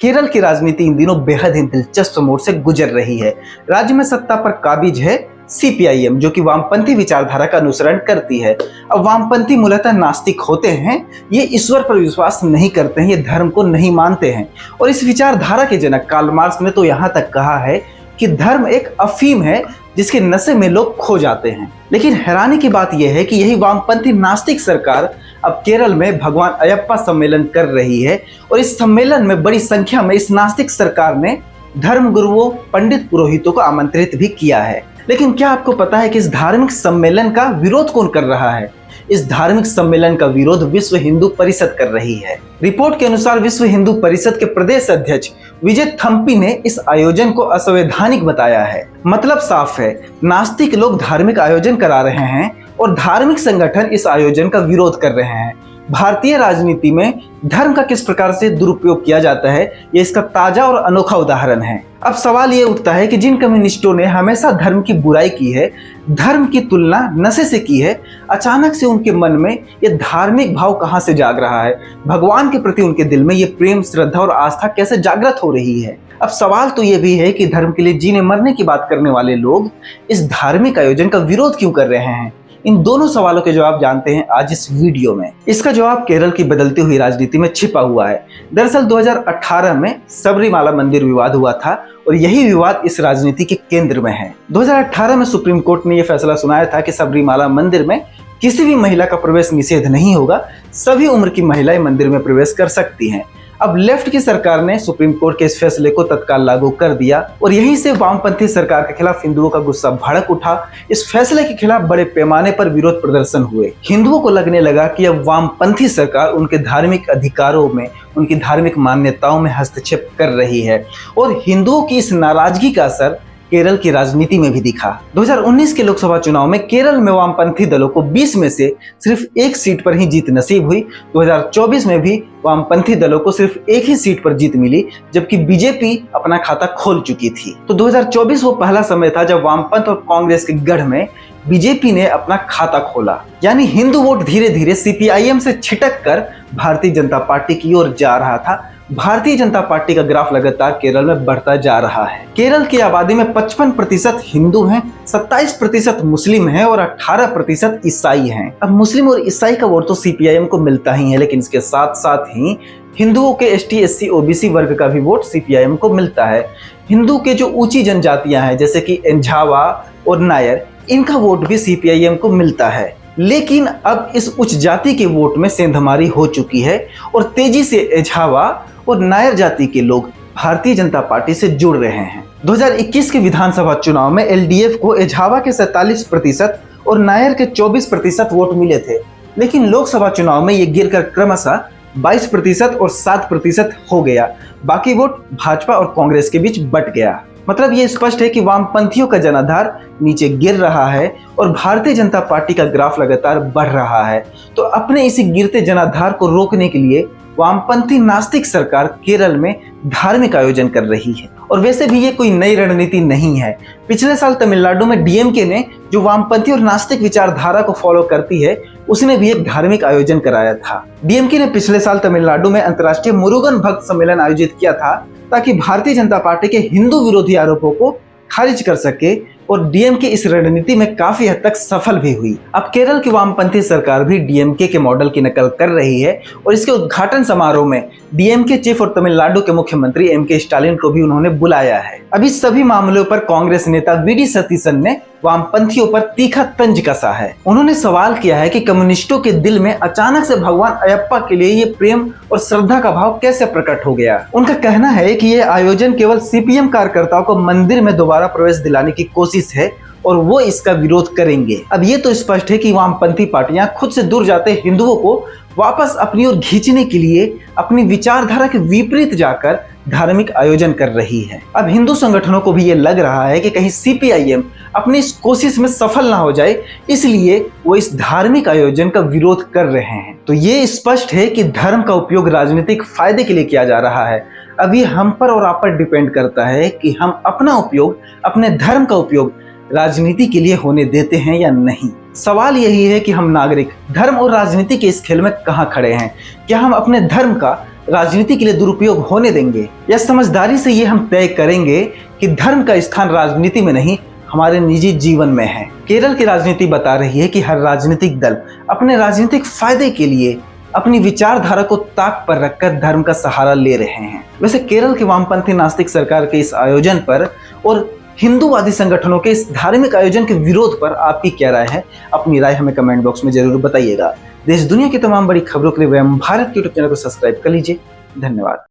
केरल की राजनीति इन दिनों बेहद ही दिलचस्प मोड़ से गुजर रही है। राज्य में सत्ता पर काबिज है सीपीआईएम, जो कि वामपंथी विचारधारा का अनुसरण करती है। अब वामपंथी मूलतः नास्तिक होते हैं, ये ईश्वर पर विश्वास नहीं करते हैं, ये धर्म को नहीं मानते हैं। और इस विचारधारा के जनक कार्ल मार्क्स ने तो यहाँ तक कहा है कि धर्म एक अफीम है जिसके नशे में लोग खो जाते हैं। लेकिन हैरानी की बात यह है कि यही वामपंथी नास्तिक सरकार अब केरल में भगवान अयप्पा सम्मेलन कर रही है और इस सम्मेलन में बड़ी संख्या में इस नास्तिक सरकार ने धर्म गुरुओं, पंडित पुरोहितों को आमंत्रित भी किया है। लेकिन क्या आपको पता है कि इस धार्मिक सम्मेलन का विरोध कौन कर रहा है? इस धार्मिक सम्मेलन का विरोध विश्व हिंदू परिषद कर रही है। रिपोर्ट के अनुसार विश्व हिंदू परिषद के प्रदेश अध्यक्ष विजय थम्पी ने इस आयोजन को असंवैधानिक बताया है। मतलब साफ है, नास्तिक लोग धार्मिक आयोजन करा रहे हैं और धार्मिक संगठन इस आयोजन का विरोध कर रहे हैं। भारतीय राजनीति में धर्म का किस प्रकार से दुरुपयोग किया जाता है, यह इसका ताजा और अनोखा उदाहरण है। अब सवाल ये उठता है कि जिन कम्युनिस्टों ने हमेशा धर्म की बुराई की है, धर्म की तुलना नशे से की है, अचानक से उनके मन में यह धार्मिक भाव कहां से जाग रहा है? भगवान के प्रति उनके दिल में यह प्रेम, श्रद्धा और आस्था कैसे जागृत हो रही है? अब सवाल तो यह भी है कि धर्म के लिए जीने मरने की बात करने वाले लोग इस धार्मिक आयोजन का विरोध क्यों कर रहे हैं? इन दोनों सवालों के जवाब जानते हैं आज इस वीडियो में। इसका जवाब केरल की बदलती हुई राजनीति में छिपा हुआ है। दरअसल 2018 में सबरीमाला मंदिर विवाद हुआ था और यही विवाद इस राजनीति के केंद्र में है। 2018 में सुप्रीम कोर्ट ने यह फैसला सुनाया था कि सबरीमाला मंदिर में किसी भी महिला का प्रवेश निषेध नहीं होगा, सभी उम्र की महिलाएं मंदिर में प्रवेश कर सकती हैं। अब लेफ्ट की सरकार ने सुप्रीम कोर्ट के इस फैसले को तत्काल लागू कर दिया और यहीं से वामपंथी सरकार के खिलाफ हिंदुओं का गुस्सा भड़क उठा। इस फैसले के खिलाफ बड़े पैमाने पर विरोध प्रदर्शन हुए। हिंदुओं को लगने लगा कि अब वामपंथी सरकार उनके धार्मिक अधिकारों में, उनकी धार्मिक मान्यताओं में हस्तक्षेप कर रही है और हिंदुओं की इस नाराजगी का असर केरल की राजनीति में भी दिखा। 2019 के लोकसभा चुनाव में केरल में वामपंथी दलों को 20 में से सिर्फ एक सीट पर ही जीत नसीब हुई। 2024 में भी वामपंथी दलों को सिर्फ एक ही सीट पर जीत मिली, जबकि बीजेपी अपना खाता खोल चुकी थी। तो 2024 वो पहला समय था जब वामपंथ और कांग्रेस के गढ़ में बीजेपी ने अपना खाता खोला। यानी हिंदू वोट धीरे धीरे सीपीआईएम से छिटक कर भारतीय जनता पार्टी की ओर जा रहा था। भारतीय जनता पार्टी का ग्राफ लगातार केरल में बढ़ता जा रहा है। केरल की आबादी में 55% हिंदू हैं, 27% मुस्लिम हैं और 18% ईसाई हैं। अब मुस्लिम और ईसाई का वोट तो सीपीआईएम को मिलता ही है, लेकिन इसके साथ साथ ही हिंदुओं के एसटी, एससी, ओबीसी वर्ग का भी वोट सीपीआईएम को मिलता है। हिंदू के जो ऊंची जनजातियां हैं जैसे कि एंझावा और नायर, इनका वोट भी सीपीआईएम को मिलता है। लेकिन अब इस उच्च जाति के वोट में सेंधमारी हो चुकी है और तेजी से एंझावा और नायर जाति के लोग भारतीय जनता पार्टी से जुड़ रहे हैं। 2021 के विधानसभा चुनाव में एलडीएफ को एंझावा के 47% और नायर के 24% वोट मिले थे, लेकिन लोकसभा चुनाव में ये गिरकर क्रमशः 22% और 7% हो गया। बाकी वोट भाजपा और कांग्रेस के बीच बंट गया। मतलब ये स्पष्ट है कि वामपंथियों का जनाधार नीचे गिर रहा है और भारतीय जनता पार्टी का ग्राफ लगातार बढ़ रहा है। तो अपने इसी गिरते जनाधार को रोकने के लिए वामपंथी नास्तिक सरकार केरल में धार्मिक आयोजन कर रही है। और वैसे भी ये कोई नई रणनीति नहीं है। पिछले साल तमिलनाडु में डीएमके ने, जो वामपंथी और नास्तिक विचारधारा को फॉलो करती है, उसने भी एक धार्मिक आयोजन कराया था। डीएमके ने पिछले साल तमिलनाडु में अंतर्राष्ट्रीय मुरुगन भक्त सम्मेलन आयोजित किया था ताकि भारतीय जनता पार्टी के हिंदू विरोधी आरोपों को खारिज कर सके और डीएमके इस रणनीति में काफी हद तक सफल भी हुई। अब केरल की वामपंथी सरकार भी डीएमके के मॉडल की नकल कर रही है और इसके उद्घाटन समारोह में डीएमके चीफ और तमिलनाडु के मुख्यमंत्री एमके स्टालिन को भी उन्होंने बुलाया है। अब इस सभी मामलों पर कांग्रेस नेता वीडी सतीसन ने वामपंथियों पर तीखा तंज कसा है। उन्होंने सवाल किया है कि कम्युनिस्टों के दिल में अचानक से भगवान अयप्पा के लिए ये प्रेम और श्रद्धा का भाव कैसे प्रकट हो गया। उनका कहना है कि ये आयोजन केवल सीपीएम कार्यकर्ताओं को मंदिर में दोबारा प्रवेश दिलाने की कोशिश है और वो इसका विरोध करेंगे। अब ये तो स्पष्ट है कि वामपंथी पार्टियां खुद से दूर जाते हिंदुओं को वापस अपनी ओर खींचने के लिए अपनी विचारधारा के विपरीत जाकर धार्मिक आयोजन कर रही है। अब हिंदू संगठनों को भी ये लग रहा है कि कहीं सीपीआईएम अपनी इस कोशिश में सफल ना हो जाए, इसलिए वो इस धार्मिक आयोजन का विरोध कर रहे हैं। तो ये स्पष्ट है कि धर्म का उपयोग राजनीतिक फायदे के लिए किया जा रहा है। अब ये हम पर और आप पर डिपेंड करता है कि हम अपना उपयोग, अपने धर्म का उपयोग राजनीति के लिए होने देते हैं या नहीं। सवाल यही है कि हम नागरिक धर्म और राजनीति के इस खेल में कहां खड़े हैं। क्या हम अपने धर्म का राजनीति के लिए दुरुपयोग होने देंगे, या समझदारी से ये हम तय करेंगे कि धर्म का स्थान राजनीति में नहीं, हमारे निजी जीवन में है। केरल की राजनीति बता रही है कि हर राजनीतिक दल अपने राजनीतिक फायदे के लिए अपनी विचारधारा को ताक पर रखकर धर्म का सहारा ले रहे हैं। वैसे केरल के वामपंथी नास्तिक सरकार के इस आयोजन पर और हिंदूवादी संगठनों के इस धार्मिक आयोजन के विरोध पर आपकी क्या राय है? अपनी राय हमें कमेंट बॉक्स में जरूर बताइएगा। देश दुनिया की तमाम बड़ी खबरों के लिए वयम भारत के यूट्यूब चैनल को सब्सक्राइब कर लीजिए। धन्यवाद।